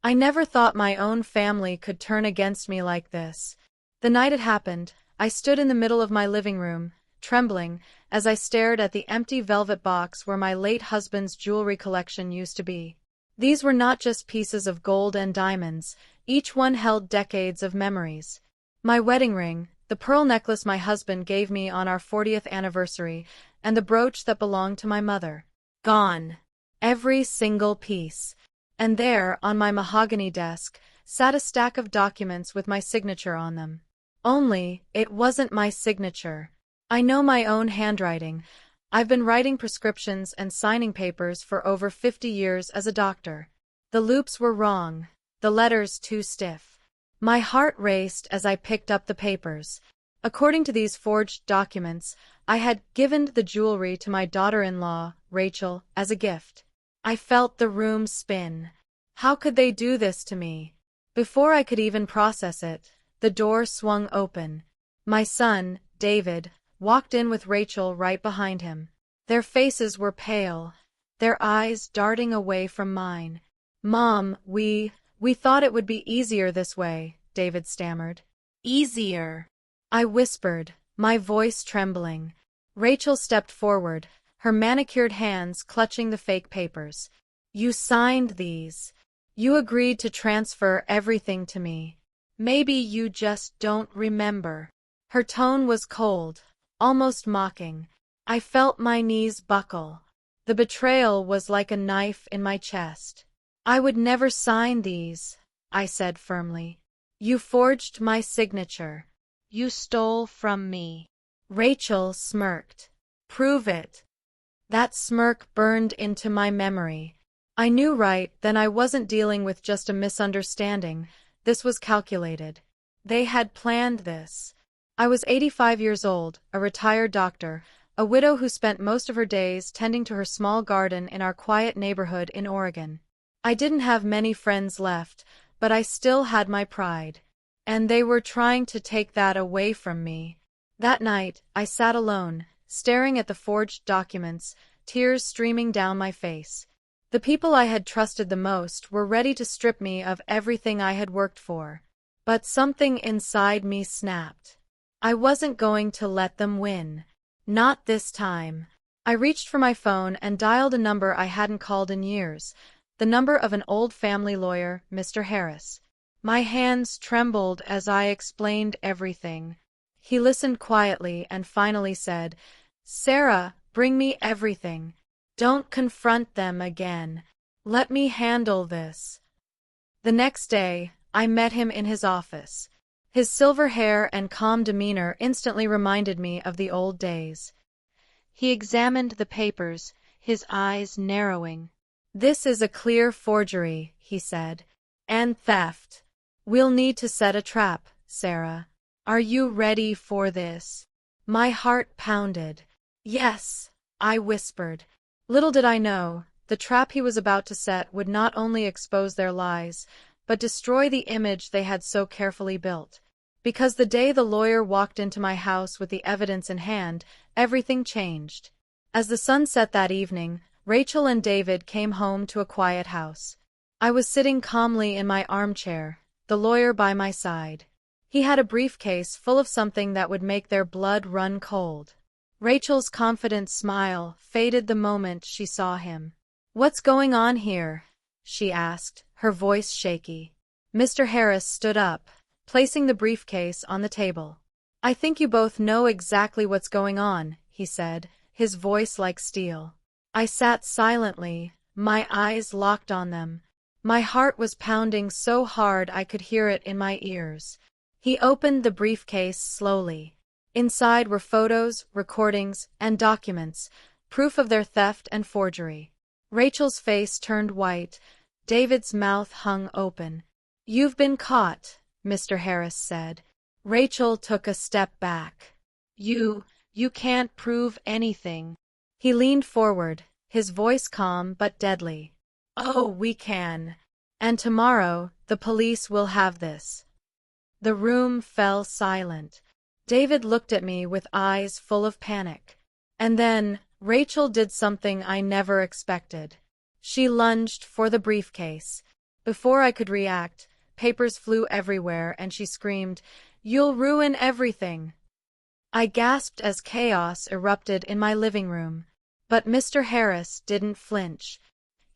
I never thought my own family could turn against me like this. The night it happened, I stood in the middle of my living room, trembling, as I stared at the empty velvet box where my late husband's jewelry collection used to be. These were not just pieces of gold and diamonds, each one held decades of memories. My wedding ring, the pearl necklace my husband gave me on our 40th anniversary, and the brooch that belonged to my mother. Gone. Every single piece. And there, on my mahogany desk, sat a stack of documents with my signature on them. Only, it wasn't my signature. I know my own handwriting. I've been writing prescriptions and signing papers for over 50 years as a doctor. The loops were wrong, the letters too stiff. My heart raced as I picked up the papers. According to these forged documents, I had given the jewelry to my daughter-in-law, Rachel, as a gift. I felt the room spin. How could they do this to me? Before I could even process it, the door swung open. My son, David, walked in with Rachel right behind him. Their faces were pale, their eyes darting away from mine. "Mom, we thought it would be easier this way," David stammered. "Easier?" I whispered, my voice trembling. Rachel stepped forward, her manicured hands clutching the fake papers. "You signed these. You agreed to transfer everything to me. Maybe you just don't remember." Her tone was cold, almost mocking. I felt my knees buckle. The betrayal was like a knife in my chest. "I would never sign these," I said firmly. "You forged my signature. You stole from me." Rachel smirked. "Prove it." That smirk burned into my memory. I knew right then I wasn't dealing with just a misunderstanding. This was calculated. They had planned this. I was 85 years old, a retired doctor, a widow who spent most of her days tending to her small garden in our quiet neighborhood in Oregon. I didn't have many friends left, but I still had my pride. And they were trying to take that away from me. That night, I sat alone, staring at the forged documents, tears streaming down my face. The people I had trusted the most were ready to strip me of everything I had worked for. But something inside me snapped. I wasn't going to let them win. Not this time. I reached for my phone and dialed a number I hadn't called in years, the number of an old family lawyer, Mr. Harris. My hands trembled as I explained everything. He listened quietly and finally said, "Sarah, bring me everything. Don't confront them again. Let me handle this." The next day, I met him in his office. His silver hair and calm demeanor instantly reminded me of the old days. He examined the papers, his eyes narrowing. "This is a clear forgery," he said, "and theft. We'll need to set a trap, Sarah. Are you ready for this?" My heart pounded. "Yes," I whispered. Little did I know, the trap he was about to set would not only expose their lies, but destroy the image they had so carefully built. Because the day the lawyer walked into my house with the evidence in hand, everything changed. As the sun set that evening, Rachel and David came home to a quiet house. I was sitting calmly in my armchair, the lawyer by my side. He had a briefcase full of something that would make their blood run cold. Rachel's confident smile faded the moment she saw him. "What's going on here?" she asked, her voice shaky. Mr. Harris stood up, placing the briefcase on the table. "I think you both know exactly what's going on," he said, his voice like steel. I sat silently, my eyes locked on them. My heart was pounding so hard I could hear it in my ears. He opened the briefcase slowly. Inside were photos, recordings, and documents, proof of their theft and forgery. Rachel's face turned white. David's mouth hung open. "You've been caught," Mr. Harris said. Rachel took a step back. You can't prove anything." He leaned forward, his voice calm but deadly. "Oh, we can. And tomorrow, the police will have this." The room fell silent. David looked at me with eyes full of panic. And then, Rachel did something I never expected. She lunged for the briefcase. Before I could react, papers flew everywhere and she screamed, "You'll ruin everything!" I gasped as chaos erupted in my living room. But Mr. Harris didn't flinch.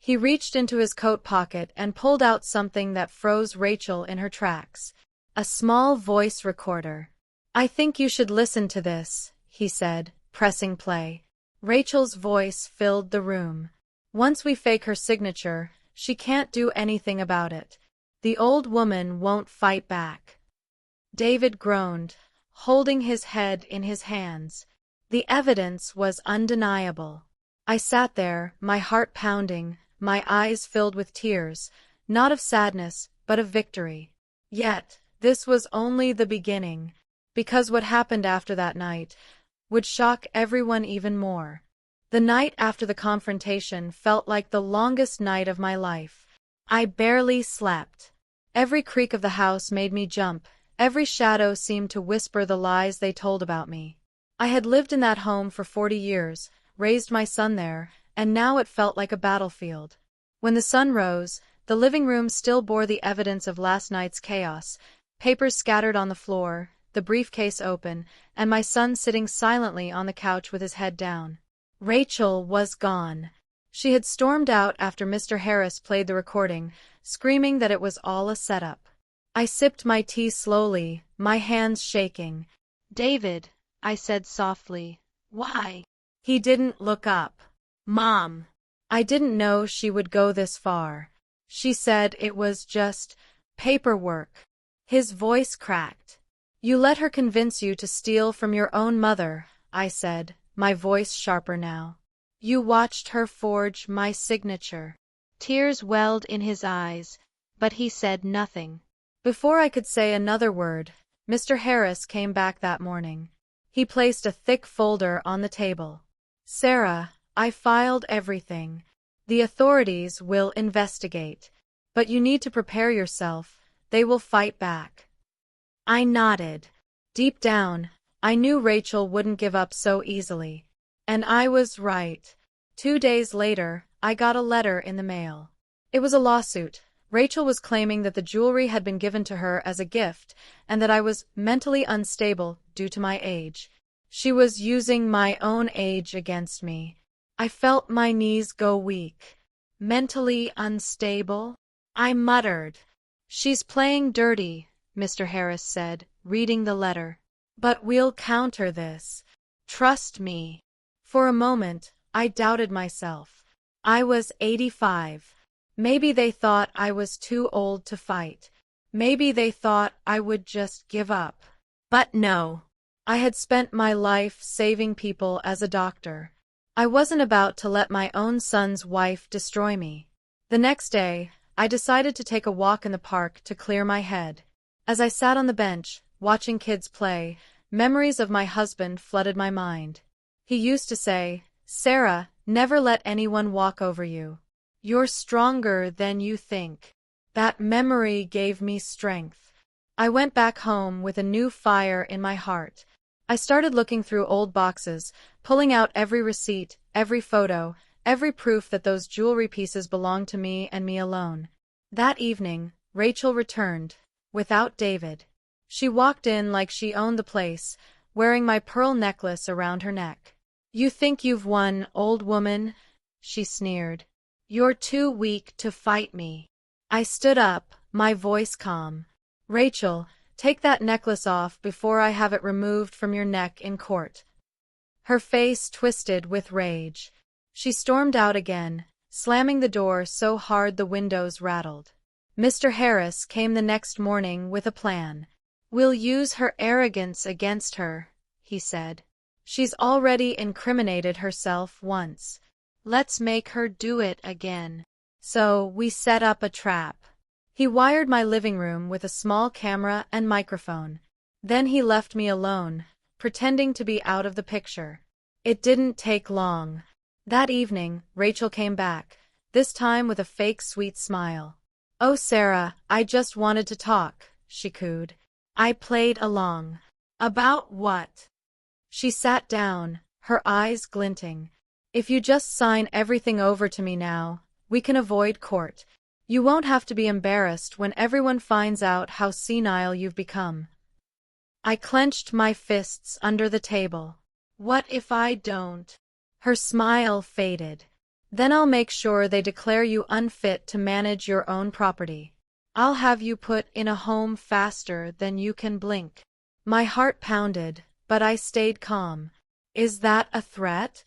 He reached into his coat pocket and pulled out something that froze Rachel in her tracks. A small voice recorder. "I think you should listen to this," he said, pressing play. Rachel's voice filled the room. "Once we fake her signature, she can't do anything about it. The old woman won't fight back." David groaned, holding his head in his hands. The evidence was undeniable. I sat there, my heart pounding, my eyes filled with tears, not of sadness, but of victory. Yet, this was only the beginning, because what happened after that night would shock everyone even more. The night after the confrontation felt like the longest night of my life. I barely slept. Every creak of the house made me jump, every shadow seemed to whisper the lies they told about me. I had lived in that home for 40 years, raised my son there, and now it felt like a battlefield. When the sun rose, the living room still bore the evidence of last night's chaos, papers scattered on the floor, the briefcase open, and my son sitting silently on the couch with his head down. Rachel was gone. She had stormed out after Mr. Harris played the recording, screaming that it was all a setup. I sipped my tea slowly, my hands shaking. "David," I said softly. "Why?" He didn't look up. "Mom." I didn't know she would go this far. She said it was just paperwork. His voice cracked. "You let her convince you to steal from your own mother," I said, my voice sharper now. "You watched her forge my signature." Tears welled in his eyes, but he said nothing. Before I could say another word, Mr. Harris came back that morning. He placed a thick folder on the table. "Sarah, I filed everything. The authorities will investigate. But you need to prepare yourself. They will fight back." I nodded. Deep down, I knew Rachel wouldn't give up so easily. And I was right. 2 days later, I got a letter in the mail. It was a lawsuit. Rachel was claiming that the jewelry had been given to her as a gift, and that I was mentally unstable due to my age. She was using my own age against me. I felt my knees go weak. "Mentally unstable?" I muttered. "She's playing dirty," Mr. Harris said, reading the letter. "But we'll counter this. Trust me." For a moment, I doubted myself. I was 85. Maybe they thought I was too old to fight. Maybe they thought I would just give up. But no. I had spent my life saving people as a doctor. I wasn't about to let my own son's wife destroy me. The next day, I decided to take a walk in the park to clear my head. As I sat on the bench, watching kids play, memories of my husband flooded my mind. He used to say, "Sarah, never let anyone walk over you. You're stronger than you think." That memory gave me strength. I went back home with a new fire in my heart. I started looking through old boxes, pulling out every receipt, every photo, every proof that those jewelry pieces belonged to me and me alone. That evening, Rachel returned, without David. She walked in like she owned the place, wearing my pearl necklace around her neck. "You think you've won, old woman?" she sneered. "You're too weak to fight me." I stood up, my voice calm. "Rachel, take that necklace off before I have it removed from your neck in court." Her face twisted with rage. She stormed out again, slamming the door so hard the windows rattled. Mr. Harris came the next morning with a plan. "We'll use her arrogance against her," he said. "She's already incriminated herself once. Let's make her do it again." So we set up a trap. He wired my living room with a small camera and microphone. Then he left me alone, pretending to be out of the picture. It didn't take long. That evening, Rachel came back, this time with a fake sweet smile. "Oh, Sarah, I just wanted to talk," she cooed. I played along. "About what?" She sat down, her eyes glinting. "If you just sign everything over to me now, we can avoid court. You won't have to be embarrassed when everyone finds out how senile you've become. I clenched my fists under the table. What if I don't? Her smile faded. Then I'll make sure they declare you unfit to manage your own property. I'll have you put in a home faster than you can blink. My heart pounded, but I stayed calm. Is that a threat?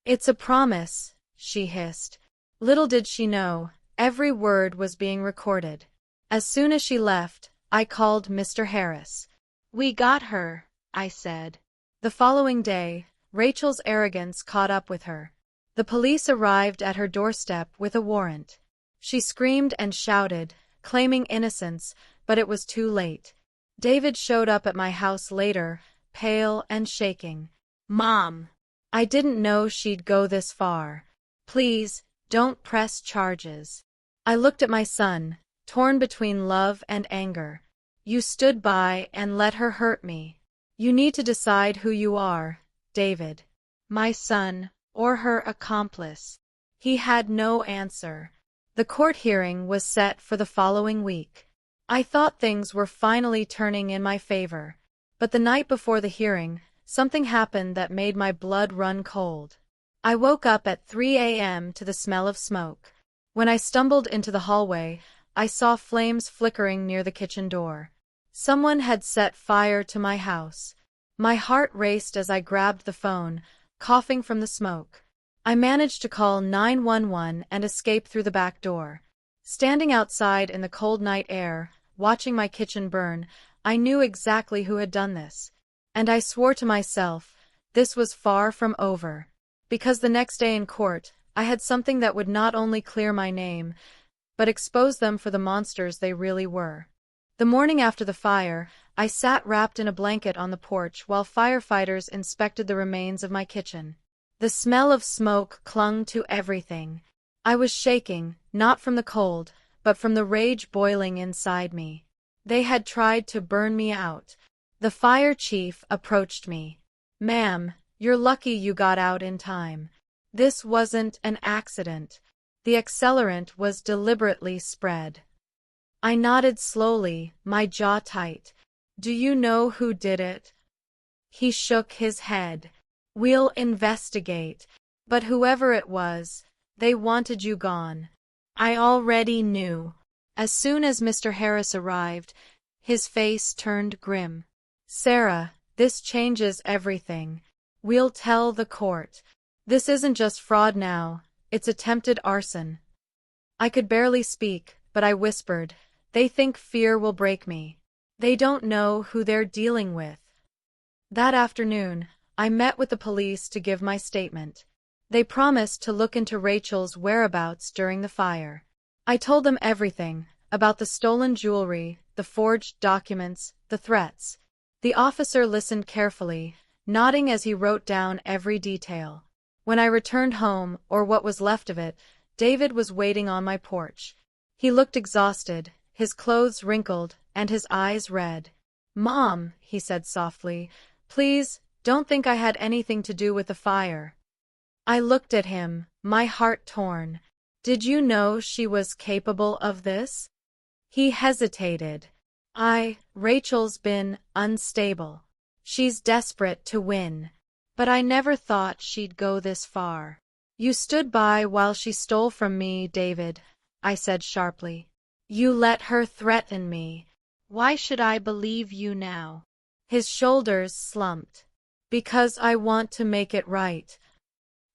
It's a promise, she hissed. Little did she know, every word was being recorded. As soon as she left, I called Mr. Harris. We got her, I said. The following day, Rachel's arrogance caught up with her. The police arrived at her doorstep with a warrant. She screamed and shouted, claiming innocence, but it was too late. David showed up at my house later, pale and shaking. Mom, I didn't know she'd go this far. Please, don't press charges. I looked at my son, torn between love and anger. You stood by and let her hurt me. You need to decide who you are, David. My son, or her accomplice. He had no answer. The court hearing was set for the following week. I thought things were finally turning in my favor. But the night before the hearing, something happened that made my blood run cold. I woke up at 3 a.m. to the smell of smoke. When I stumbled into the hallway, I saw flames flickering near the kitchen door. Someone had set fire to my house. My heart raced as I grabbed the phone, coughing from the smoke. I managed to call 911 and escape through the back door. Standing outside in the cold night air, watching my kitchen burn, I knew exactly who had done this. And I swore to myself, this was far from over. Because the next day in court, I had something that would not only clear my name, but expose them for the monsters they really were. The morning after the fire, I sat wrapped in a blanket on the porch while firefighters inspected the remains of my kitchen. The smell of smoke clung to everything. I was shaking, not from the cold, but from the rage boiling inside me. They had tried to burn me out. The fire chief approached me. Ma'am, you're lucky you got out in time. This wasn't an accident. The accelerant was deliberately spread. I nodded slowly, my jaw tight. Do you know who did it? He shook his head. We'll investigate. But whoever it was, they wanted you gone. I already knew. As soon as Mr. Harris arrived, his face turned grim. Sarah, this changes everything. We'll tell the court. This isn't just fraud now, it's attempted arson. I could barely speak, but I whispered, they think fear will break me. They don't know who they're dealing with. That afternoon, I met with the police to give my statement. They promised to look into Rachel's whereabouts during the fire. I told them everything, about the stolen jewelry, the forged documents, the threats. The officer listened carefully, nodding as he wrote down every detail. When I returned home, or what was left of it, David was waiting on my porch. He looked exhausted, his clothes wrinkled, and his eyes red. Mom, he said softly, please, don't think I had anything to do with the fire. I looked at him, my heart torn. Did you know she was capable of this? He hesitated. Rachel's been unstable. She's desperate to win. But I never thought she'd go this far. You stood by while she stole from me, David, I said sharply. You let her threaten me. Why should I believe you now? His shoulders slumped. Because I want to make it right.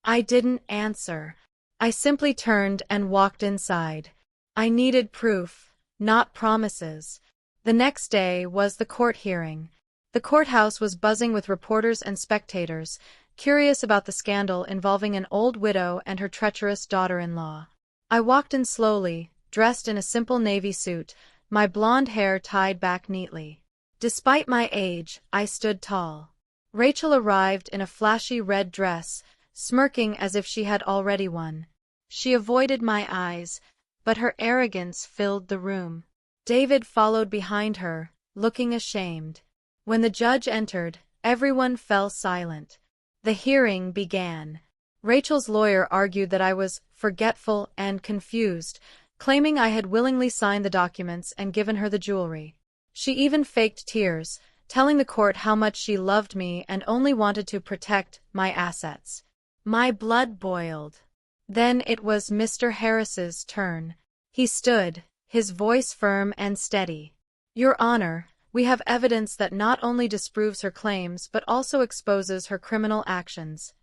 I didn't answer. I simply turned and walked inside. I needed proof, not promises. The next day was the court hearing. The courthouse was buzzing with reporters and spectators, curious about the scandal involving an old widow and her treacherous daughter-in-law. I walked in slowly, dressed in a simple navy suit, my blonde hair tied back neatly. Despite my age, I stood tall. Rachel arrived in a flashy red dress, smirking as if she had already won. She avoided my eyes, but her arrogance filled the room. David followed behind her, looking ashamed. When the judge entered, everyone fell silent. The hearing began. Rachel's lawyer argued that I was forgetful and confused, claiming I had willingly signed the documents and given her the jewelry. She even faked tears, telling the court how much she loved me and only wanted to protect my assets. My blood boiled. Then it was Mr. Harris's turn. He stood, his voice firm and steady. Your Honor, we have evidence that not only disproves her claims but also exposes her criminal actions.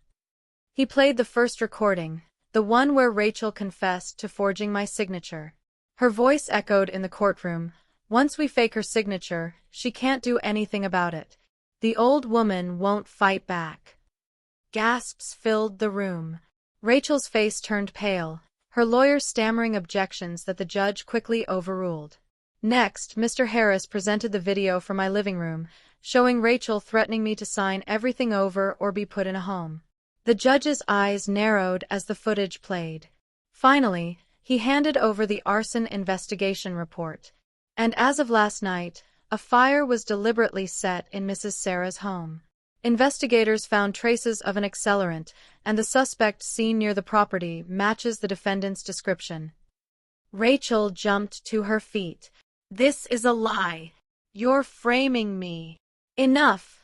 He played the first recording, the one where Rachel confessed to forging my signature. Her voice echoed in the courtroom. Once we fake her signature, she can't do anything about it. The old woman won't fight back. Gasps filled the room. Rachel's face turned pale, her lawyer stammering objections that the judge quickly overruled. Next, Mr. Harris presented the video from my living room, showing Rachel threatening me to sign everything over or be put in a home. The judge's eyes narrowed as the footage played. Finally, he handed over the arson investigation report. And as of last night, a fire was deliberately set in Mrs. Sarah's home. Investigators found traces of an accelerant, and the suspect seen near the property matches the defendant's description. Rachel jumped to her feet. This is a lie. You're framing me. Enough,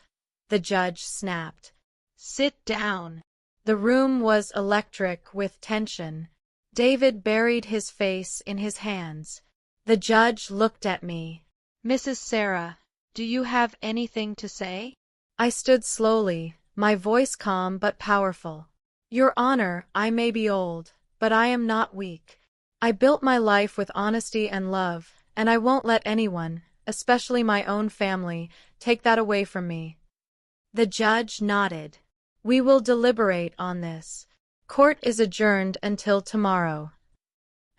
the judge snapped. Sit down. The room was electric with tension. David buried his face in his hands. The judge looked at me. Mrs. Sarah, do you have anything to say? I stood slowly, my voice calm but powerful. Your Honor, I may be old, but I am not weak. I built my life with honesty and love, and I won't let anyone, especially my own family, take that away from me. The judge nodded. We will deliberate on this. Court is adjourned until tomorrow.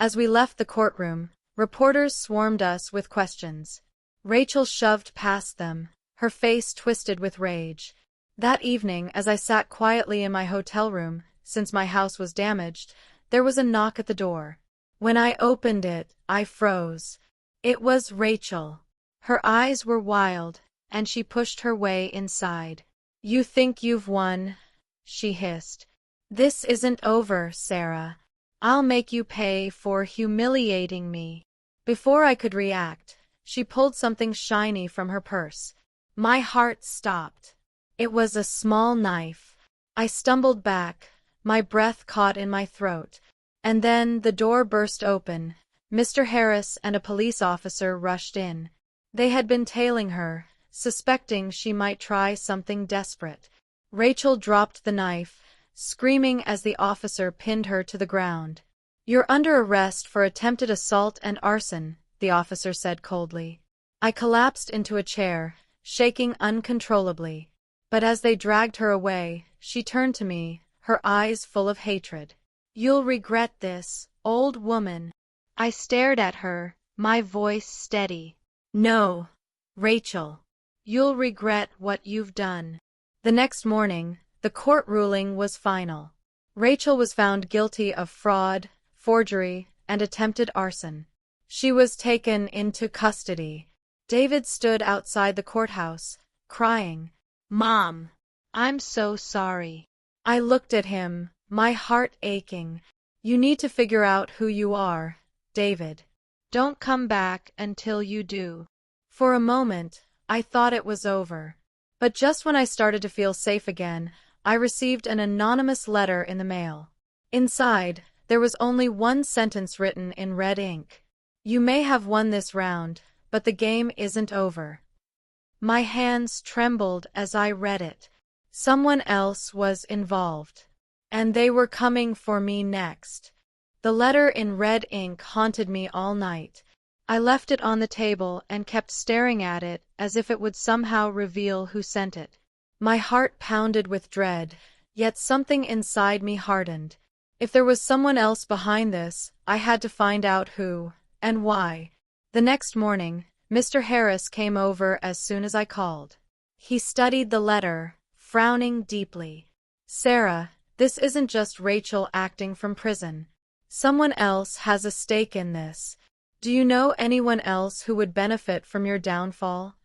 As we left the courtroom, reporters swarmed us with questions. Rachel shoved past them, her face twisted with rage. That evening, as I sat quietly in my hotel room, since my house was damaged, there was a knock at the door. When I opened it, I froze. It was Rachel. Her eyes were wild, and she pushed her way inside. You think you've won? She hissed. This isn't over, Sarah. I'll make you pay for humiliating me. Before I could react, she pulled something shiny from her purse. My heart stopped. It was a small knife. I stumbled back, my breath caught in my throat. And then the door burst open. Mr. Harris and a police officer rushed in. They had been tailing her, suspecting she might try something desperate. Rachel dropped the knife, screaming as the officer pinned her to the ground. You're under arrest for attempted assault and arson, the officer said coldly. I collapsed into a chair, shaking uncontrollably. But as they dragged her away, she turned to me, her eyes full of hatred. You'll regret this, old woman. I stared at her, my voice steady. No, Rachel. You'll regret what you've done. The next morning, the court ruling was final. Rachel was found guilty of fraud, forgery, and attempted arson. She was taken into custody. David stood outside the courthouse, crying, Mom, I'm so sorry. I looked at him, my heart aching. You need to figure out who you are, David. Don't come back until you do. For a moment, I thought it was over. But just when I started to feel safe again, I received an anonymous letter in the mail. Inside, there was only one sentence written in red ink. You may have won this round, but the game isn't over. My hands trembled as I read it. Someone else was involved. And they were coming for me next. The letter in red ink haunted me all night. I left it on the table and kept staring at it as if it would somehow reveal who sent it. My heart pounded with dread, yet something inside me hardened. If there was someone else behind this, I had to find out who, and why. The next morning, Mr. Harris came over as soon as I called. He studied the letter, frowning deeply. Sarah, this isn't just Rachel acting from prison. Someone else has a stake in this. Do you know anyone else who would benefit from your downfall?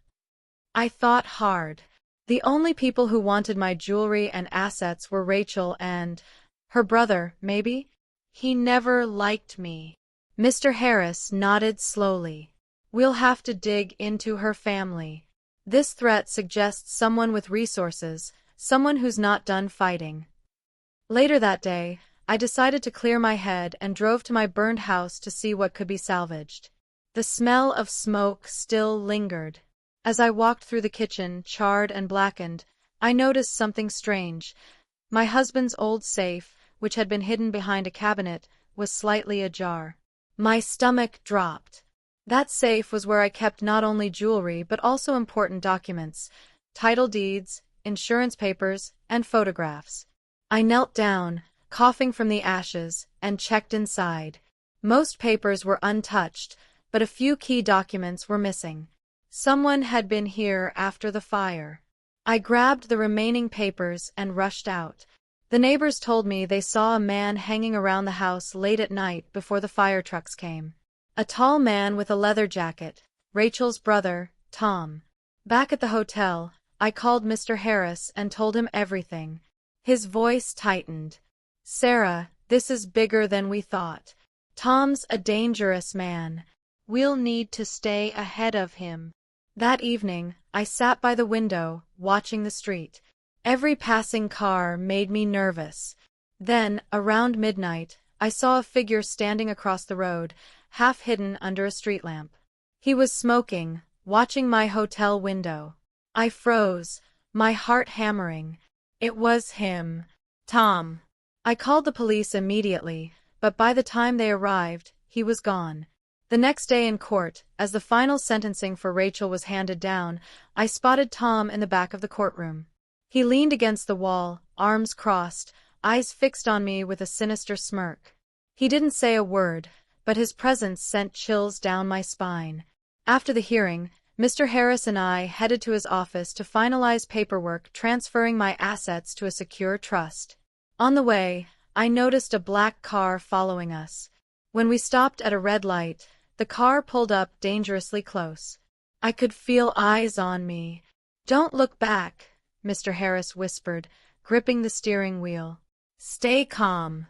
I thought hard. The only people who wanted my jewelry and assets were Rachel and her brother, maybe? He never liked me. Mr. Harris nodded slowly. We'll have to dig into her family. This threat suggests someone with resources, someone who's not done fighting. Later that day, I decided to clear my head and drove to my burned house to see what could be salvaged. The smell of smoke still lingered. As I walked through the kitchen, charred and blackened, I noticed something strange. My husband's old safe, which had been hidden behind a cabinet, was slightly ajar. My stomach dropped. That safe was where I kept not only jewelry but also important documents, title deeds, insurance papers, and photographs. I knelt down, coughing from the ashes, and checked inside. Most papers were untouched, but a few key documents were missing. Someone had been here after the fire. I grabbed the remaining papers and rushed out. The neighbors told me they saw a man hanging around the house late at night before the fire trucks came. A tall man with a leather jacket, Rachel's brother, Tom. Back at the hotel, I called Mr. Harris and told him everything. His voice tightened. Sarah, this is bigger than we thought. Tom's a dangerous man. We'll need to stay ahead of him. That evening, I sat by the window, watching the street. Every passing car made me nervous. Then, around midnight, I saw a figure standing across the road, half hidden under a street lamp. He was smoking, watching my hotel window. I froze, my heart hammering. It was him. Tom. I called the police immediately, but by the time they arrived, he was gone. The next day in court, as the final sentencing for Rachel was handed down, I spotted Tom in the back of the courtroom. He leaned against the wall, arms crossed, eyes fixed on me with a sinister smirk. He didn't say a word, but his presence sent chills down my spine. After the hearing, Mr. Harris and I headed to his office to finalize paperwork transferring my assets to a secure trust. On the way, I noticed a black car following us. When we stopped at a red light, the car pulled up dangerously close. I could feel eyes on me. Don't look back, Mr. Harris whispered, gripping the steering wheel. Stay calm.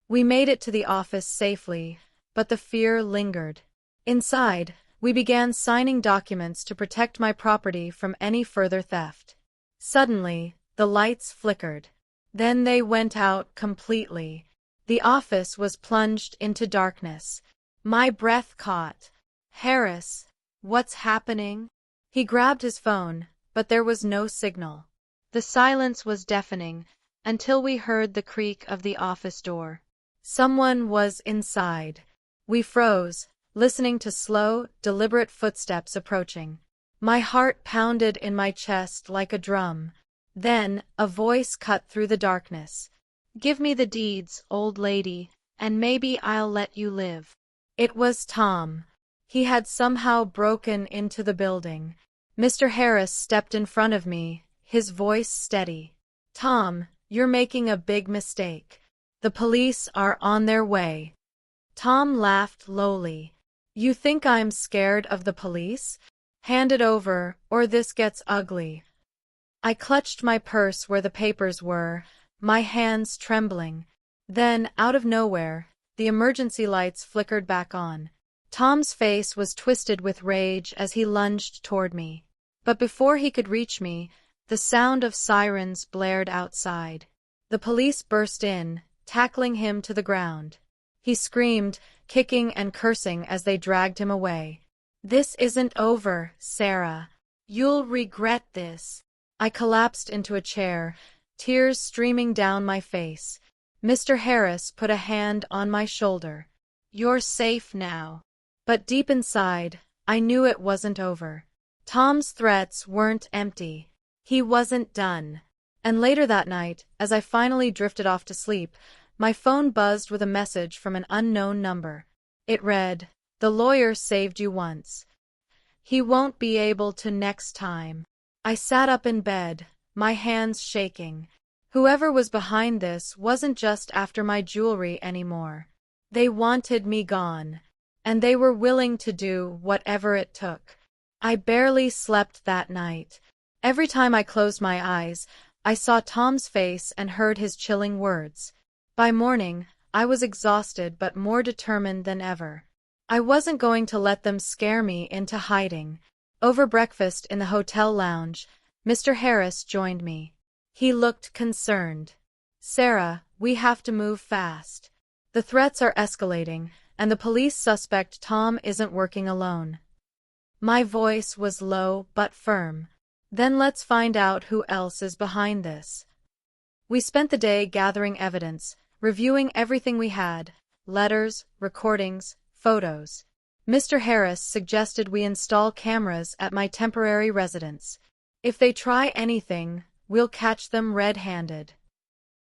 We made it to the office safely, but the fear lingered. Inside, we began signing documents to protect my property from any further theft. Suddenly, the lights flickered. Then they went out completely. The office was plunged into darkness. My breath caught. Harris, what's happening? He grabbed his phone, but there was no signal. The silence was deafening, until we heard the creak of the office door. Someone was inside. We froze, listening to slow, deliberate footsteps approaching. My heart pounded in my chest like a drum. Then, a voice cut through the darkness. Give me the deeds, old lady, and maybe I'll let you live. It was Tom. He had somehow broken into the building. Mr. Harris stepped in front of me, his voice steady. Tom, you're making a big mistake. The police are on their way. Tom laughed lowly. You think I'm scared of the police? Hand it over, or this gets ugly. I clutched my purse where the papers were, my hands trembling. Then, out of nowhere, the emergency lights flickered back on. Tom's face was twisted with rage as he lunged toward me. But before he could reach me, the sound of sirens blared outside. The police burst in, tackling him to the ground. He screamed, kicking and cursing as they dragged him away. This isn't over, Sarah. You'll regret this. I collapsed into a chair, tears streaming down my face. Mr. Harris put a hand on my shoulder. You're safe now. But deep inside, I knew it wasn't over. Tom's threats weren't empty. He wasn't done. And later that night, as I finally drifted off to sleep, my phone buzzed with a message from an unknown number. It read, "The lawyer saved you once. He won't be able to next time." I sat up in bed, my hands shaking. Whoever was behind this wasn't just after my jewelry anymore. They wanted me gone. And they were willing to do whatever it took. I barely slept that night. Every time I closed my eyes, I saw Tom's face and heard his chilling words. By morning, I was exhausted but more determined than ever. I wasn't going to let them scare me into hiding. Over breakfast in the hotel lounge, Mr. Harris joined me. He looked concerned. Sarah, we have to move fast. The threats are escalating, and the police suspect Tom isn't working alone. My voice was low but firm. Then let's find out who else is behind this. We spent the day gathering evidence, reviewing everything we had, letters, recordings, photos. Mr. Harris suggested we install cameras at my temporary residence. If they try anything, we'll catch them red-handed.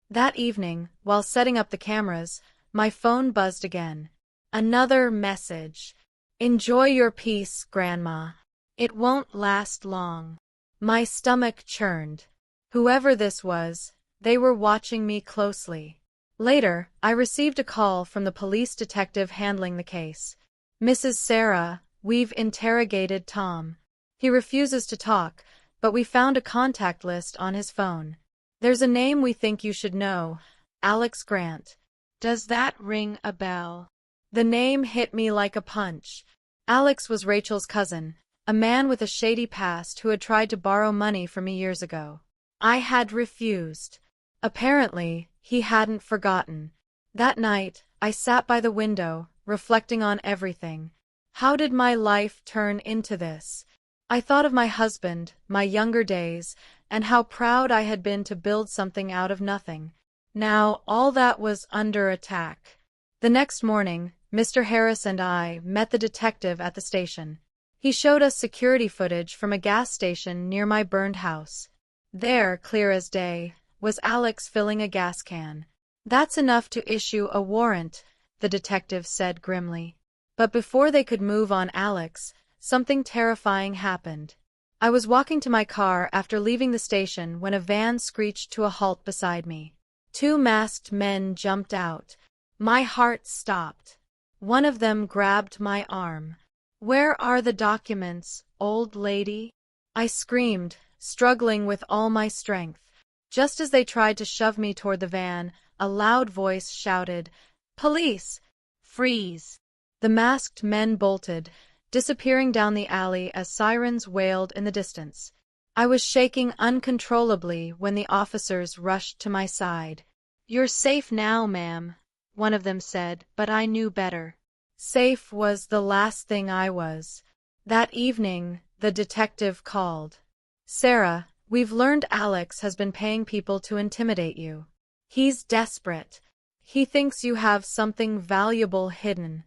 That evening, while setting up the cameras, my phone buzzed again. Another message. Enjoy your peace, Grandma. It won't last long. My stomach churned. Whoever this was, they were watching me closely. Later, I received a call from the police detective handling the case. Mrs. Sarah, we've interrogated Tom. He refuses to talk, but we found a contact list on his phone. There's a name we think you should know, Alex Grant. Does that ring a bell? The name hit me like a punch. Alex was Rachel's cousin, a man with a shady past who had tried to borrow money from me years ago. I had refused. Apparently, he hadn't forgotten. That night, I sat by the window, reflecting on everything. How did my life turn into this? I thought of my husband, my younger days, and how proud I had been to build something out of nothing. Now, all that was under attack. The next morning, Mr. Harris and I met the detective at the station. He showed us security footage from a gas station near my burned house. There, clear as day, was Alex filling a gas can. That's enough to issue a warrant, the detective said grimly. But before they could move on Alex, something terrifying happened. I was walking to my car after leaving the station when a van screeched to a halt beside me. Two masked men jumped out. My heart stopped. One of them grabbed my arm. "Where are the documents, old lady?" I screamed, struggling with all my strength. Just as they tried to shove me toward the van, a loud voice shouted, "Police! Freeze!" The masked men bolted, disappearing down the alley as sirens wailed in the distance. I was shaking uncontrollably when the officers rushed to my side. "You're safe now, ma'am," one of them said, but I knew better. Safe was the last thing I was. That evening, the detective called. "Sarah, we've learned Alex has been paying people to intimidate you. He's desperate. He thinks you have something valuable hidden."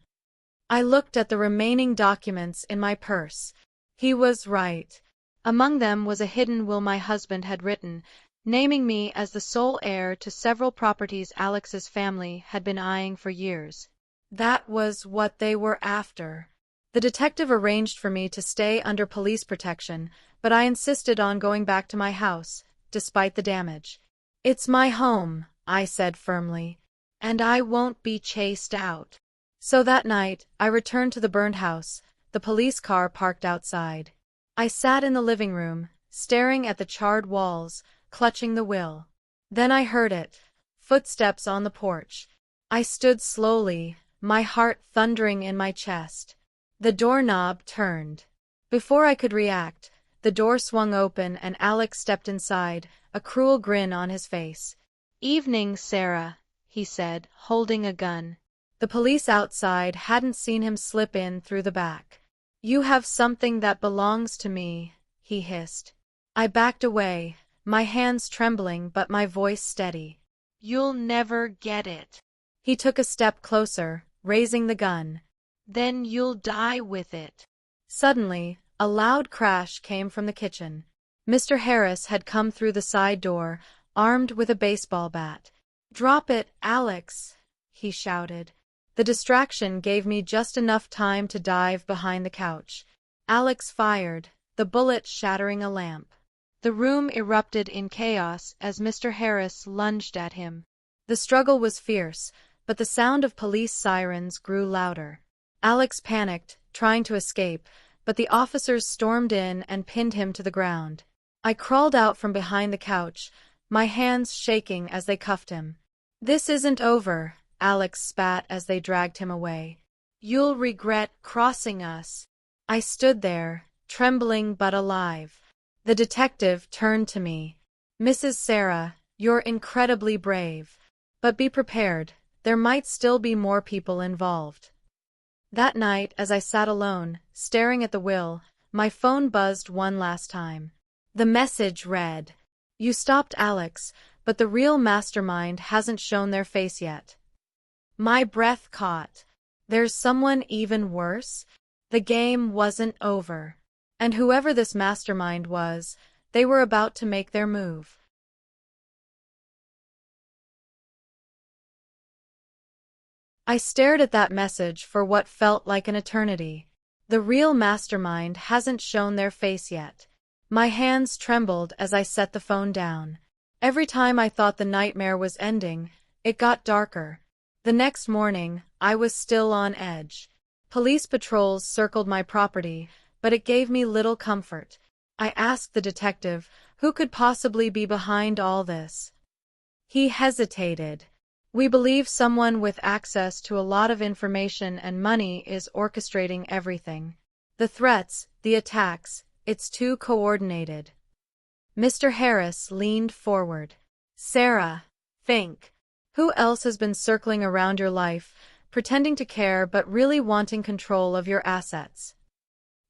I looked at the remaining documents in my purse. He was right. Among them was a hidden will my husband had written, naming me as the sole heir to several properties Alex's family had been eyeing for years. That was what they were after. The detective arranged for me to stay under police protection, but I insisted on going back to my house, despite the damage. "It's my home," I said firmly, "and I won't be chased out." So that night, I returned to the burned house, the police car parked outside. I sat in the living room, staring at the charred walls, clutching the will. Then I heard it. Footsteps on the porch. I stood slowly, my heart thundering in my chest. The doorknob turned. Before I could react, the door swung open and Alex stepped inside, a cruel grin on his face. "Evening, Sarah," he said, holding a gun. The police outside hadn't seen him slip in through the back. "You have something that belongs to me," he hissed. I backed away, my hands trembling but my voice steady. "You'll never get it." He took a step closer, raising the gun. "Then you'll die with it." Suddenly, a loud crash came from the kitchen. Mr. Harris had come through the side door, armed with a baseball bat. "Drop it, Alex," he shouted. The distraction gave me just enough time to dive behind the couch. Alex fired, the bullet shattering a lamp. The room erupted in chaos as Mr. Harris lunged at him. The struggle was fierce, but the sound of police sirens grew louder. Alex panicked, trying to escape, but the officers stormed in and pinned him to the ground. I crawled out from behind the couch, my hands shaking as they cuffed him. "This isn't over," Alex spat as they dragged him away. You'll regret crossing us. I stood there, trembling but alive. The detective turned to me. Mrs. Sarah, you're incredibly brave. But be prepared, there might still be more people involved. That night, as I sat alone, staring at the will, my phone buzzed one last time. The message read, "You stopped Alex, but the real mastermind hasn't shown their face yet." My breath caught. There's someone even worse? The game wasn't over. And whoever this mastermind was, they were about to make their move. I stared at that message for what felt like an eternity. The real mastermind hasn't shown their face yet. My hands trembled as I set the phone down. Every time I thought the nightmare was ending, it got darker. The next morning, I was still on edge. Police patrols circled my property, but it gave me little comfort. I asked the detective, who could possibly be behind all this? He hesitated. "We believe someone with access to a lot of information and money is orchestrating everything. The threats, the attacks, it's too coordinated." Mr. Harris leaned forward. "Sarah, think. Who else has been circling around your life, pretending to care but really wanting control of your assets?"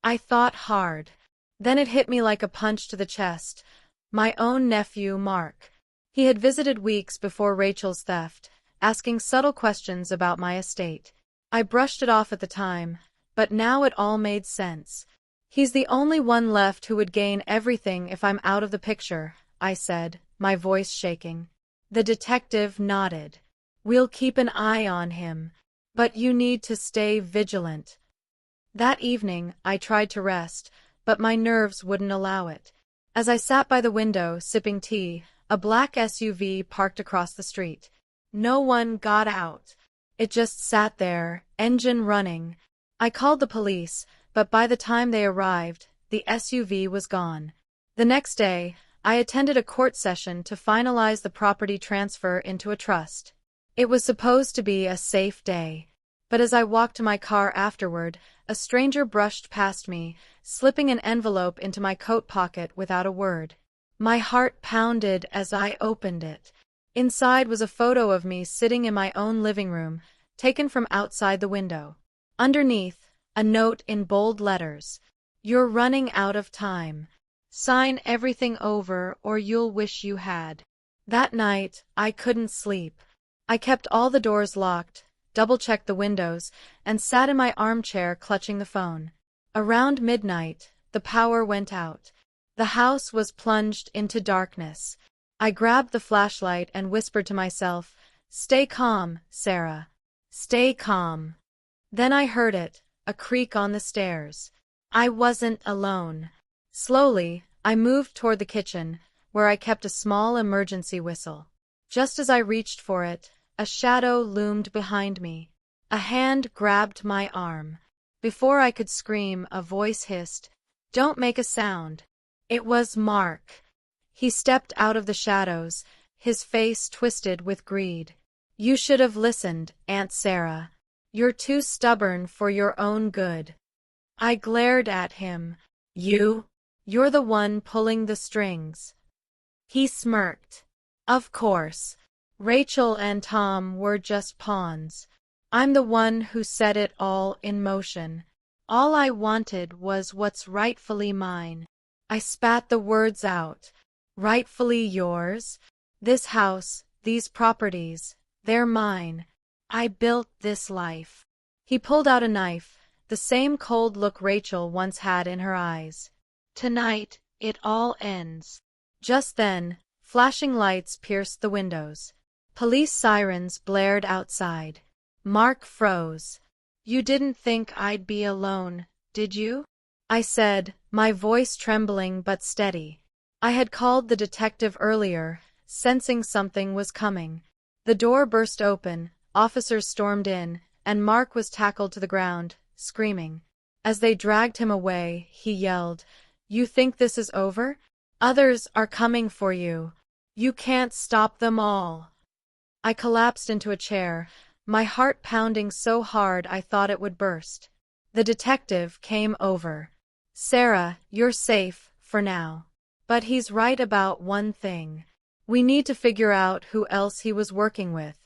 I thought hard. Then it hit me like a punch to the chest. My own nephew, Mark. He had visited weeks before Rachel's theft, asking subtle questions about my estate. I brushed it off at the time, but now it all made sense. "He's the only one left who would gain everything if I'm out of the picture," I said, my voice shaking. The detective nodded. "We'll keep an eye on him, but you need to stay vigilant." That evening, I tried to rest, but my nerves wouldn't allow it. As I sat by the window, sipping tea, a black SUV parked across the street. No one got out. It just sat there, engine running. I called the police, but by the time they arrived, the SUV was gone. The next day, I attended a court session to finalize the property transfer into a trust. It was supposed to be a safe day. But as I walked to my car afterward, a stranger brushed past me, slipping an envelope into my coat pocket without a word. My heart pounded as I opened it. Inside was a photo of me sitting in my own living room, taken from outside the window. Underneath, a note in bold letters. "You're running out of time. Sign everything over or you'll wish you had." That night, I couldn't sleep. I kept all the doors locked, double-checked the windows, and sat in my armchair clutching the phone. Around midnight, the power went out. The house was plunged into darkness. I grabbed the flashlight and whispered to myself, "Stay calm, Sarah. Stay calm." Then I heard it, a creak on the stairs. I wasn't alone. Slowly, I moved toward the kitchen, where I kept a small emergency whistle. Just as I reached for it, a shadow loomed behind me. A hand grabbed my arm. Before I could scream, a voice hissed, "Don't make a sound." It was Mark. He stepped out of the shadows, his face twisted with greed. "You should have listened, Aunt Sarah. You're too stubborn for your own good." I glared at him. You're the one pulling the strings." He smirked. "Of course. Rachel and Tom were just pawns. I'm the one who set it all in motion. All I wanted was what's rightfully mine." I spat the words out. "Rightfully yours? This house, these properties, they're mine. I built this life." He pulled out a knife, the same cold look Rachel once had in her eyes. "Tonight, it all ends." Just then, flashing lights pierced the windows. Police sirens blared outside. Mark froze. "You didn't think I'd be alone, did you?" I said, my voice trembling but steady. I had called the detective earlier, sensing something was coming. The door burst open, officers stormed in, and Mark was tackled to the ground, screaming. As they dragged him away, he yelled, "You think this is over? Others are coming for you. You can't stop them all." I collapsed into a chair, my heart pounding so hard I thought it would burst. The detective came over. "Sarah, you're safe, for now. But he's right about one thing. We need to figure out who else he was working with."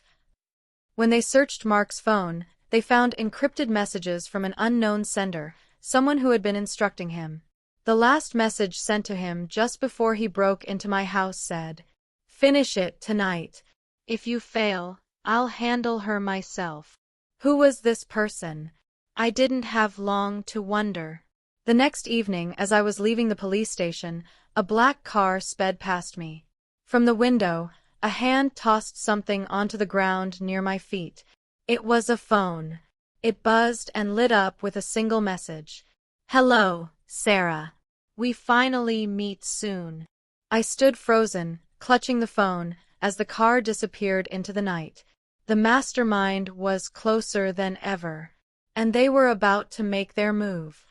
When they searched Mark's phone, they found encrypted messages from an unknown sender, someone who had been instructing him. The last message sent to him just before he broke into my house said, "Finish it tonight. If you fail, I'll handle her myself." Who was this person? I didn't have long to wonder. The next evening, as I was leaving the police station, a black car sped past me. From the window, a hand tossed something onto the ground near my feet. It was a phone. It buzzed and lit up with a single message. "Hello, Sarah. We finally meet soon." I stood frozen, clutching the phone, as the car disappeared into the night. The mastermind was closer than ever. And they were about to make their move.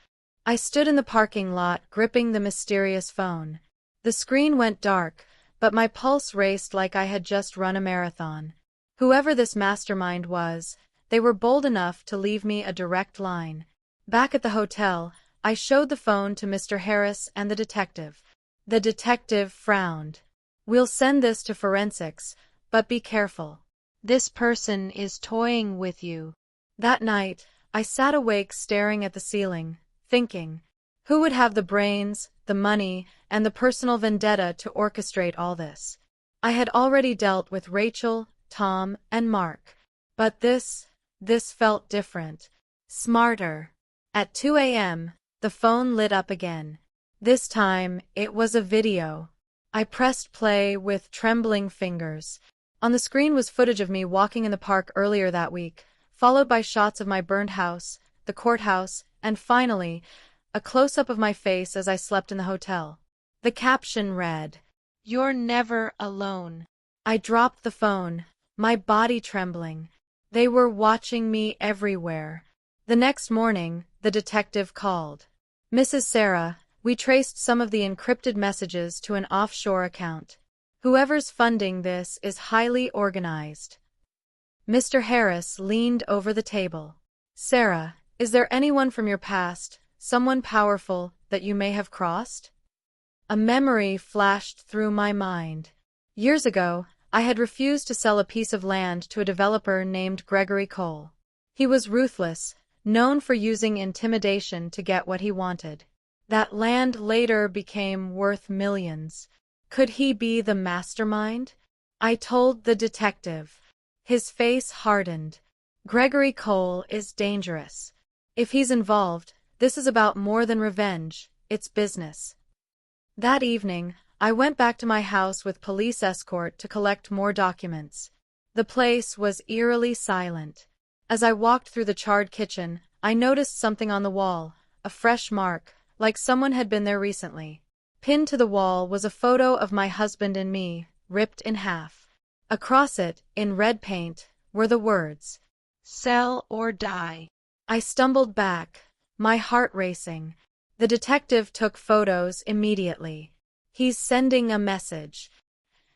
I stood in the parking lot, gripping the mysterious phone. The screen went dark, but my pulse raced like I had just run a marathon. Whoever this mastermind was, they were bold enough to leave me a direct line. Back at the hotel, I showed the phone to Mr. Harris and the detective. The detective frowned. "We'll send this to forensics, but be careful. This person is toying with you." That night, I sat awake staring at the ceiling, thinking, who would have the brains, the money, and the personal vendetta to orchestrate all this? I had already dealt with Rachel, Tom, and Mark. But this felt different. Smarter. At 2 a.m., the phone lit up again. This time, it was a video. I pressed play with trembling fingers. On the screen was footage of me walking in the park earlier that week, followed by shots of my burned house, the courthouse, and finally, a close-up of my face as I slept in the hotel. The caption read, "You're never alone." I dropped the phone, my body trembling. They were watching me everywhere. The next morning, the detective called. "Mrs. Sarah, we traced some of the encrypted messages to an offshore account. Whoever's funding this is highly organized." Mr. Harris leaned over the table. "Sarah, is there anyone from your past, someone powerful, that you may have crossed?" A memory flashed through my mind. Years ago, I had refused to sell a piece of land to a developer named Gregory Cole. He was ruthless, known for using intimidation to get what he wanted. That land later became worth millions. Could he be the mastermind? I told the detective. His face hardened. "Gregory Cole is dangerous. If he's involved, this is about more than revenge, it's business." That evening, I went back to my house with police escort to collect more documents. The place was eerily silent. As I walked through the charred kitchen, I noticed something on the wall, a fresh mark, like someone had been there recently. Pinned to the wall was a photo of my husband and me, ripped in half. Across it, in red paint, were the words, "Sell or die." I stumbled back, my heart racing. The detective took photos immediately. "He's sending a message.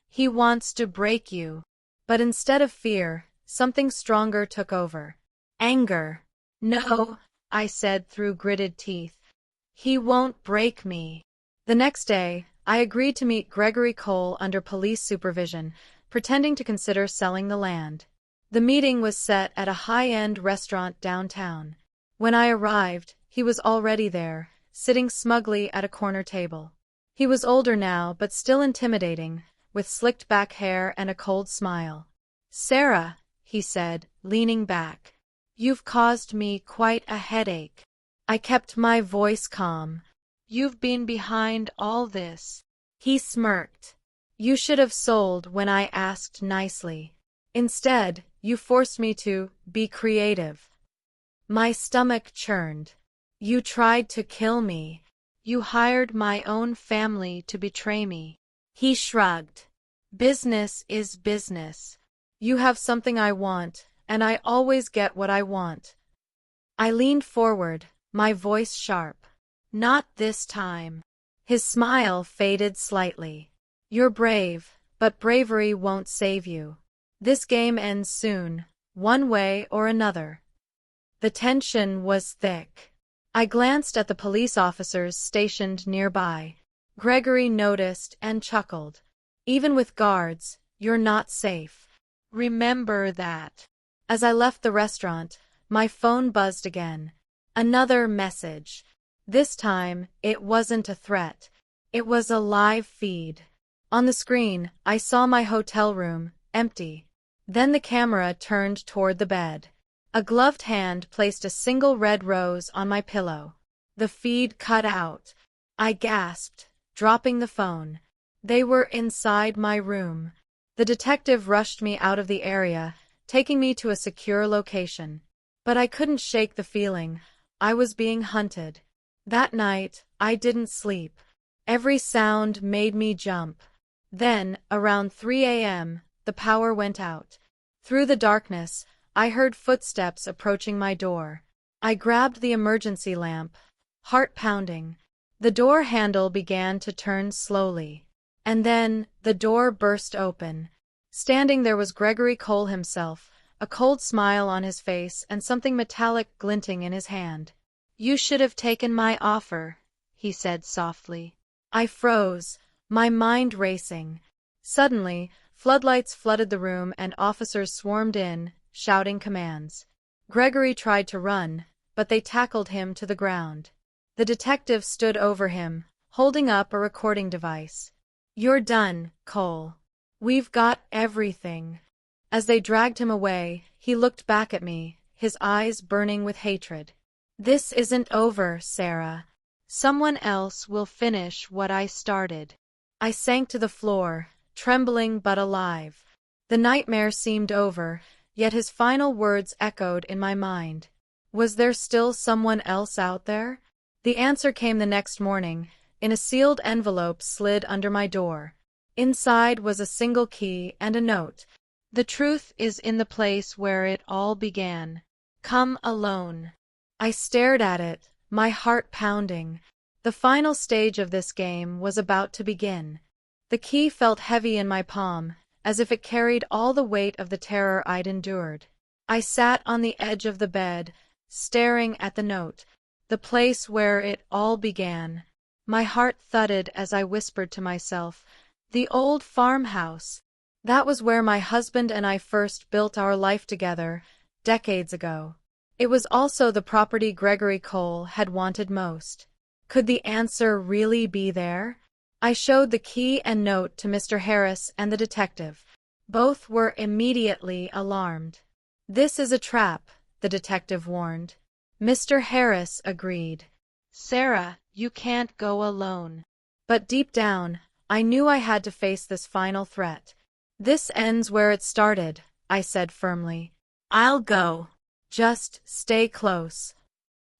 He wants to break you." But instead of fear, something stronger took over. Anger. "No," I said through gritted teeth. "He won't break me." The next day, I agreed to meet Gregory Cole under police supervision, pretending to consider selling the land. The meeting was set at a high-end restaurant downtown. When I arrived, he was already there, sitting smugly at a corner table. He was older now, but still intimidating, with slicked back hair and a cold smile. "Sarah," he said, leaning back, "you've caused me quite a headache." I kept my voice calm. "You've been behind all this." He smirked. "You should have sold when I asked nicely. Instead, you forced me to be creative." My stomach churned. "You tried to kill me. You hired my own family to betray me." He shrugged. "Business is business. You have something I want, and I always get what I want." I leaned forward, my voice sharp. "Not this time." His smile faded slightly. "You're brave, but bravery won't save you. This game ends soon. one way or another. The tension was thick. I glanced at the police officers stationed nearby. Gregory noticed and chuckled. Even with guards, you're not safe. Remember that. As I left the restaurant, my phone buzzed again. Another message. This time, it wasn't a threat. It was a live feed. On the screen, I saw my hotel room, empty. Then the camera turned toward the bed. A gloved hand placed a single red rose on my pillow. The feed cut out. I gasped, dropping the phone. They were inside my room. The detective rushed me out of the area, taking me to a secure location. But I couldn't shake the feeling. I was being hunted. That night, I didn't sleep. Every sound made me jump. Then, around 3 a.m., the power went out. Through the darkness, I heard footsteps approaching my door. I grabbed the emergency lamp, heart pounding. The door handle began to turn slowly. And then, the door burst open. Standing there was Gregory Cole himself, a cold smile on his face and something metallic glinting in his hand. "You should have taken my offer," he said softly. I froze, my mind racing. Suddenly, floodlights flooded the room and officers swarmed in, shouting commands. Gregory tried to run, but they tackled him to the ground. The detective stood over him, holding up a recording device. "You're done, Cole. We've got everything." As they dragged him away, he looked back at me, his eyes burning with hatred. "This isn't over, Sarah. Someone else will finish what I started." I sank to the floor, trembling but alive. The nightmare seemed over, yet his final words echoed in my mind. Was there still someone else out there? The answer came the next morning, in a sealed envelope slid under my door. Inside was a single key and a note. "The truth is in the place where it all began. Come alone." I stared at it, my heart pounding. The final stage of this game was about to begin. The key felt heavy in my palm, as if it carried all the weight of the terror I'd endured. I sat on the edge of the bed, staring at the note, the place where it all began. My heart thudded as I whispered to myself, "The old farmhouse. That was where my husband and I first built our life together, decades ago." It was also the property Gregory Cole had wanted most. Could the answer really be there? I showed the key and note to Mr. Harris and the detective. Both were immediately alarmed. "This is a trap," the detective warned. Mr. Harris agreed. "Sarah, you can't go alone." But deep down, I knew I had to face this final threat. "This ends where it started," I said firmly. "I'll go. Just stay close."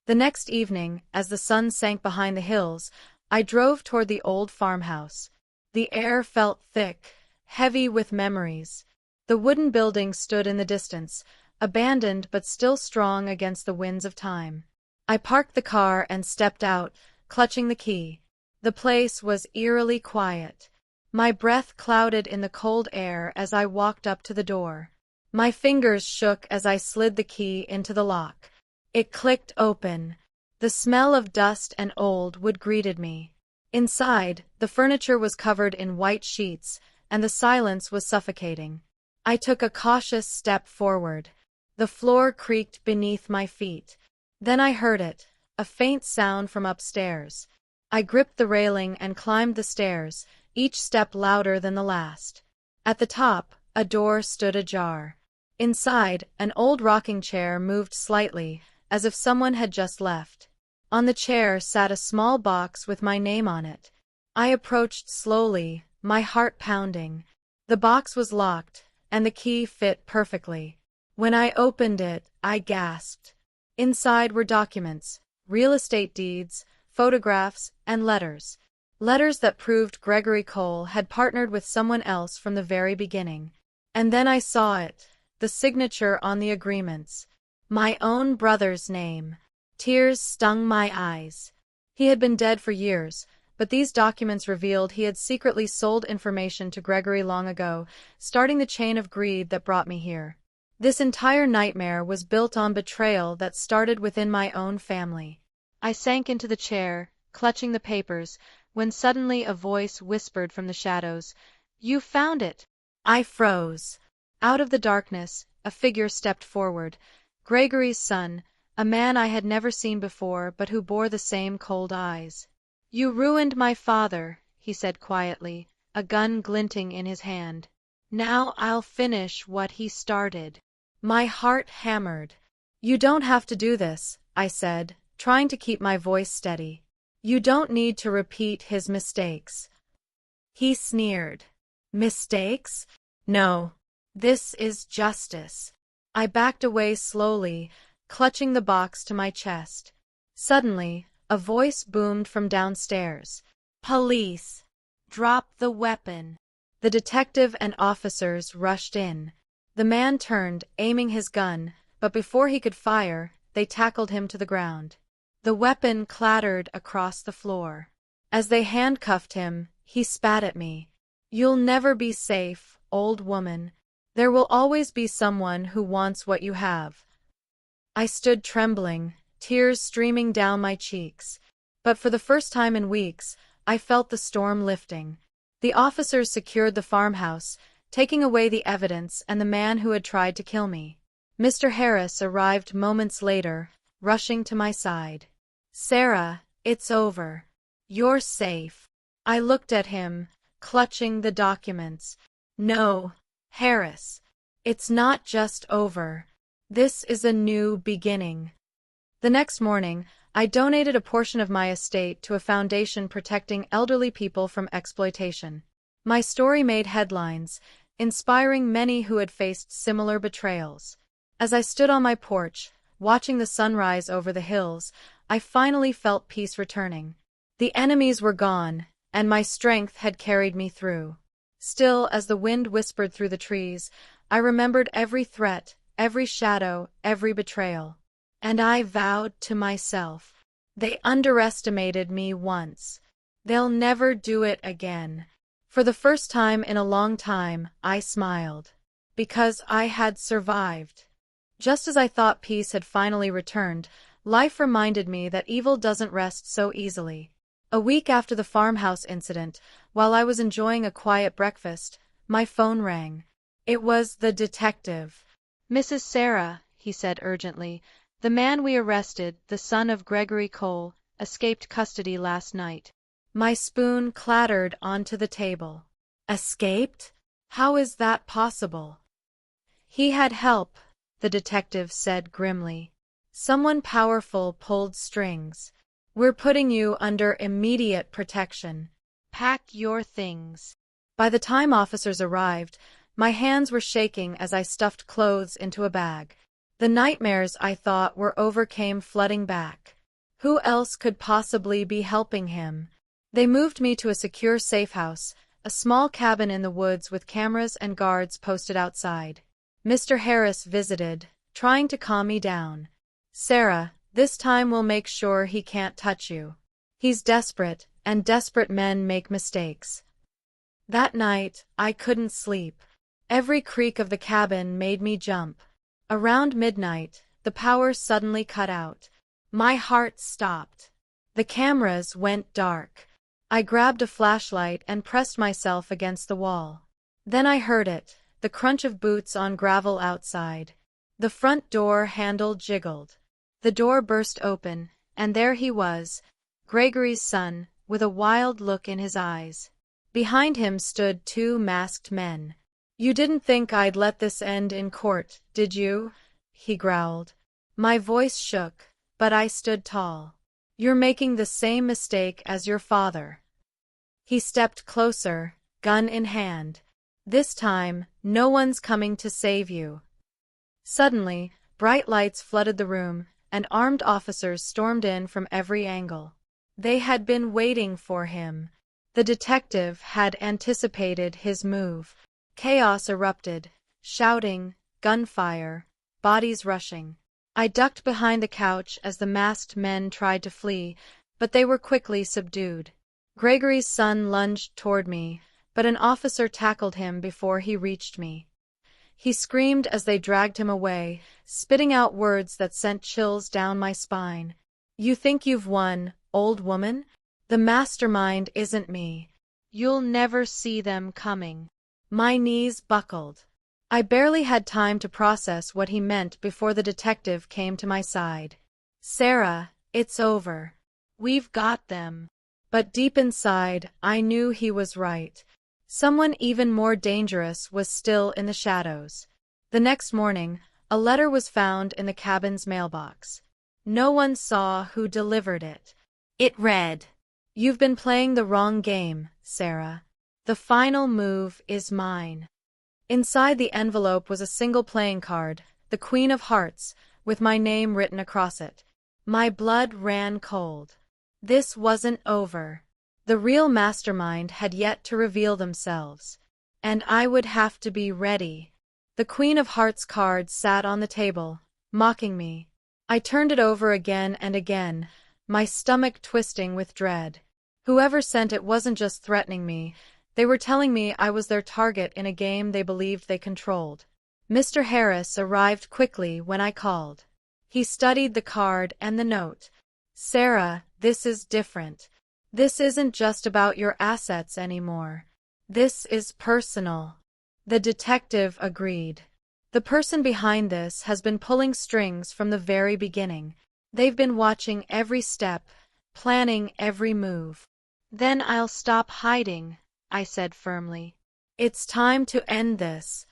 The next evening, as the sun sank behind the hills, I drove toward the old farmhouse. The air felt thick, heavy with memories. The wooden building stood in the distance, abandoned but still strong against the winds of time. I parked the car and stepped out, clutching the key. The place was eerily quiet. My breath clouded in the cold air as I walked up to the door. My fingers shook as I slid the key into the lock. It clicked open. The smell of dust and old wood greeted me. Inside, the furniture was covered in white sheets, and the silence was suffocating. I took a cautious step forward. The floor creaked beneath my feet. Then I heard it, a faint sound from upstairs. I gripped the railing and climbed the stairs, each step louder than the last. At the top, a door stood ajar. Inside, an old rocking chair moved slightly, as if someone had just left. On the chair sat a small box with my name on it. I approached slowly, my heart pounding. The box was locked, and the key fit perfectly. When I opened it, I gasped. Inside were documents, real estate deeds, photographs, and letters. Letters that proved Gregory Cole had partnered with someone else from the very beginning. And then I saw it, the signature on the agreements. My own brother's name. Tears stung my eyes. He had been dead for years, but these documents revealed he had secretly sold information to Gregory long ago, starting the chain of greed that brought me here. This entire nightmare was built on betrayal that started within my own family. I sank into the chair, clutching the papers, when suddenly a voice whispered from the shadows, "You found it!" I froze. Out of the darkness, a figure stepped forward. Gregory's son, a man I had never seen before but who bore the same cold eyes. "You ruined my father," he said quietly, a gun glinting in his hand. "Now I'll finish what he started." My heart hammered. "You don't have to do this," I said, trying to keep my voice steady. "You don't need to repeat his mistakes." He sneered. "Mistakes? No. This is justice." I backed away slowly, clutching the box to my chest. Suddenly, a voice boomed from downstairs. "Police! Drop the weapon!" The detective and officers rushed in. The man turned, aiming his gun, but before he could fire, they tackled him to the ground. The weapon clattered across the floor. As they handcuffed him, he spat at me. "You'll never be safe, old woman. There will always be someone who wants what you have." I stood trembling, tears streaming down my cheeks. But for the first time in weeks, I felt the storm lifting. The officers secured the farmhouse, taking away the evidence and the man who had tried to kill me. Mr. Harris arrived moments later, rushing to my side. "Sarah, it's over. You're safe." I looked at him, clutching the documents. "No, Harris. It's not just over. This is a new beginning." The next morning, I donated a portion of my estate to a foundation protecting elderly people from exploitation. My story made headlines, inspiring many who had faced similar betrayals. As I stood on my porch, watching the sunrise over the hills, I finally felt peace returning. The enemies were gone, and my strength had carried me through. Still, as the wind whispered through the trees, I remembered every threat, every shadow, every betrayal. And I vowed to myself, they underestimated me once. They'll never do it again. For the first time in a long time, I smiled. Because I had survived. Just as I thought peace had finally returned, life reminded me that evil doesn't rest so easily. A week after the farmhouse incident, while I was enjoying a quiet breakfast, my phone rang. It was the detective. "Mrs. Sarah," he said urgently, "the man we arrested, the son of Gregory Cole, escaped custody last night." My spoon clattered onto the table. "Escaped? How is that possible?" "He had help," the detective said grimly. "Someone powerful pulled strings. We're putting you under immediate protection. Pack your things." By the time officers arrived, my hands were shaking as I stuffed clothes into a bag. The nightmares I thought were over came flooding back. Who else could possibly be helping him? They moved me to a secure safe house, a small cabin in the woods with cameras and guards posted outside. Mr. Harris visited, trying to calm me down. "Sarah, this time we'll make sure he can't touch you. He's desperate, and desperate men make mistakes." That night, I couldn't sleep. Every creak of the cabin made me jump. Around midnight, the power suddenly cut out. My heart stopped. The cameras went dark. I grabbed a flashlight and pressed myself against the wall. Then I heard it, the crunch of boots on gravel outside. The front door handle jiggled. The door burst open, and there he was, Gregory's son, with a wild look in his eyes. Behind him stood two masked men. "You didn't think I'd let this end in court, did you?" he growled. My voice shook, but I stood tall. "You're making the same mistake as your father." He stepped closer, gun in hand. "This time, no one's coming to save you." Suddenly, bright lights flooded the room, and armed officers stormed in from every angle. They had been waiting for him. The detective had anticipated his move. Chaos erupted, shouting, gunfire, bodies rushing. I ducked behind the couch as the masked men tried to flee, but they were quickly subdued. Gregory's son lunged toward me, but an officer tackled him before he reached me. he screamed as they dragged him away, spitting out words that sent chills down my spine. You think you've won, old woman? The mastermind isn't me. You'll never see them coming. My knees buckled. I barely had time to process what he meant before the detective came to my side. Sarah, it's over. We've got them. But deep inside, I knew he was right. Someone even more dangerous was still in the shadows. The next morning, a letter was found in the cabin's mailbox. No one saw who delivered it. It read, "You've been playing the wrong game, Sarah. The final move is mine." Inside the envelope was a single playing card, the Queen of Hearts, with my name written across it. My blood ran cold. This wasn't over. The real mastermind had yet to reveal themselves. And I would have to be ready. The Queen of Hearts card sat on the table, mocking me. I turned it over again and again, my stomach twisting with dread. Whoever sent it wasn't just threatening me, they were telling me I was their target in a game they believed they controlled. Mr. Harris arrived quickly when I called. He studied the card and the note. Sarah, this is different. This isn't just about your assets anymore. This is personal. The detective agreed. The person behind this has been pulling strings from the very beginning. They've been watching every step, planning every move. Then I'll stop hiding, I said firmly. It's time to end this.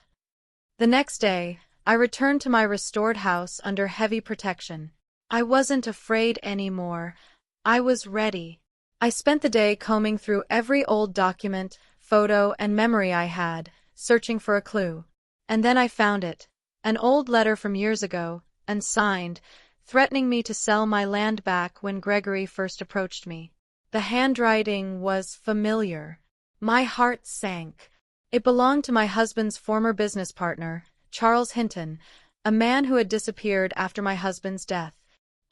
The next day, I returned to my restored house under heavy protection. I wasn't afraid anymore. I was ready. I spent the day combing through every old document, photo, and memory I had, searching for a clue. And then I found it. An old letter from years ago, unsigned, threatening me to sell my land back when Gregory first approached me. The handwriting was familiar. My heart sank. It belonged to my husband's former business partner, Charles Hinton, a man who had disappeared after my husband's death.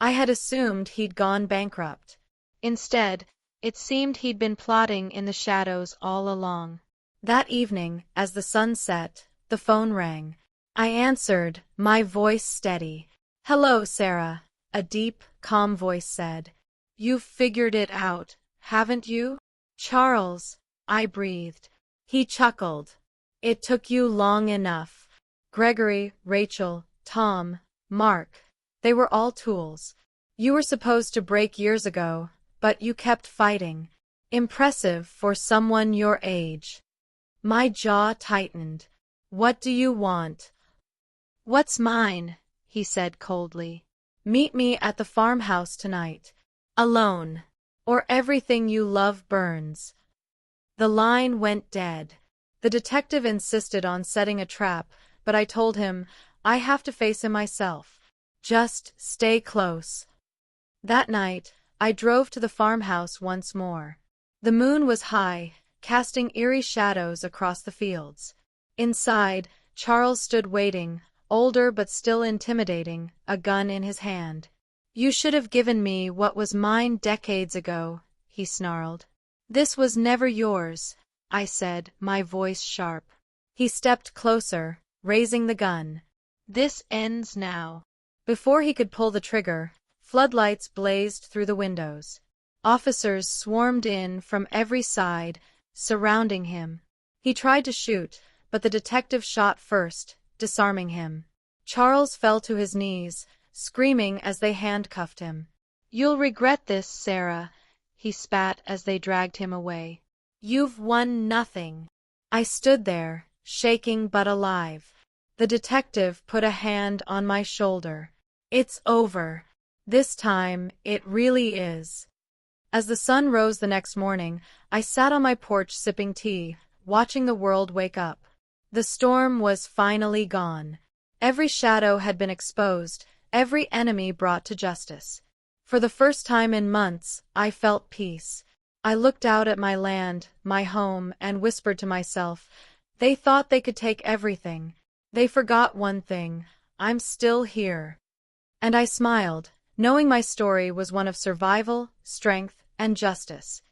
I had assumed he'd gone bankrupt. Instead, it seemed he'd been plotting in the shadows all along. That evening, as the sun set, the phone rang. I answered, my voice steady. "Hello, Sarah," a deep, calm voice said. "You've figured it out, haven't you?" "Charles," I breathed. He chuckled. "It took you long enough. Gregory, Rachel, Tom, Mark, they were all tools. You were supposed to break years ago, but you kept fighting. Impressive for someone your age." My jaw tightened. "What do you want?" "What's mine?" he said coldly. "Meet me at the farmhouse tonight. Alone. Or everything you love burns." The line went dead. The detective insisted on setting a trap, but I told him, I have to face him myself. Just stay close. That night, I drove to the farmhouse once more. The moon was high, casting eerie shadows across the fields. Inside, Charles stood waiting, older but still intimidating, a gun in his hand. "You should have given me what was mine decades ago," he snarled. "This was never yours," I said, my voice sharp. He stepped closer, raising the gun. "This ends now." Before he could pull the trigger, floodlights blazed through the windows. Officers swarmed in from every side, surrounding him. He tried to shoot, but the detective shot first, disarming him. Charles fell to his knees, screaming as they handcuffed him. "You'll regret this, Sarah," he spat as they dragged him away. "You've won nothing." I stood there, shaking but alive. The detective put a hand on my shoulder. "It's over. This time, it really is." As the sun rose the next morning, I sat on my porch sipping tea, watching the world wake up. The storm was finally gone. Every shadow had been exposed, every enemy brought to justice. For the first time in months, I felt peace. I looked out at my land, my home, and whispered to myself, they thought they could take everything. They forgot one thing, I'm still here. And I smiled, knowing my story was one of survival, strength, and justice.